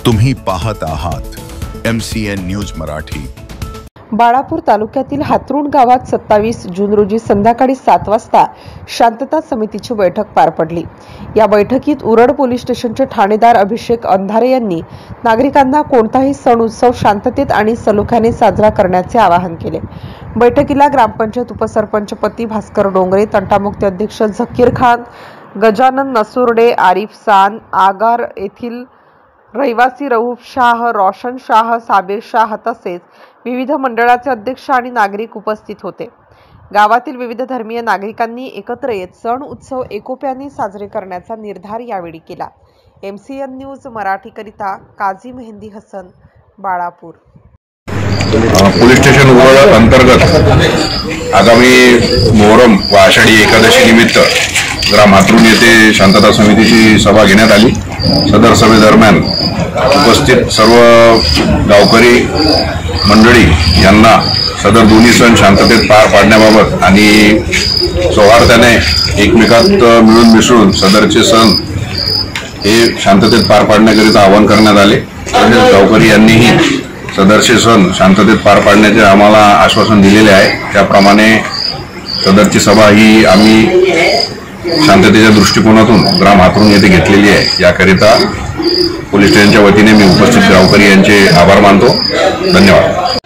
तुम्ही पाहत आहात MCN न्यूज मराठी। बाळापूर तालुक्यातील हातरुण गावात 27 जून रोजी संध्याकाळी 7 वाजता शांतता समितीची बैठक पार पडली। या बैठकीत उरड पोलीस स्टेशनचे ठाणेदार अभिषेक अंधारे यांनी नागरिकांना कोणताही सण उत्सव शांततेत आणि सलोख्याने साजरा करण्याचे आवाहन केले। बैठकीला ग्रामपंचायत उपसरपंच पती भास्कर डोंगरे, तंटामुक्ती अध्यक्ष झकीर खान, गजानन नसुर्डे, आरिफ सान, आगार येथील रहिवासी रऊफ शाह, रोशन शाह, साबिर शाह तसेच विविध मंडळाचे अध्यक्ष आणि नागरिक उपस्थित होते। गावातील विविध धर्मीय नागरिकांनी एकत्र येत सण उत्सव एकोप्याने साजरे करण्याचा निर्धार यावेळी केला। MCN न्यूज मराठी करिता काझी मेहंदी हसन, बाळापूर। पोलीस स्टेशन उरड अंतर्गत आगामी मोहरम व आषाढी एकादशी निमित्त ग्राम हातरुण येथे शांतता समितीची सभा घेण्यात आली। सदर सभेदरम्यान उपस्थित सर्व गावकरी मंडळी यांना सदर दोन्ही सण शांततेत पार पाडण्याबाबत आणि सौहार्दाने एकमेकात मिळून मिसळून सदरचे सण हे शांततेत पार पाडण्याकरिता आवाहन करण्यात आले। तसेच गावकरी यांनीही सदरचे सण शांततेत पार पाडण्याचे आम्हाला आश्वासन दिलेले आहे। त्याप्रमाणे सदरची सभा ही आम्ही शांततेच्या दृष्टिकोनातून ग्राम हातरुण येथे घेतलेली आहे। याकरिता पोलीस स्टेशनच्या वतीने मी उपस्थित गावकरी यांचे आभार मानतो। धन्यवाद।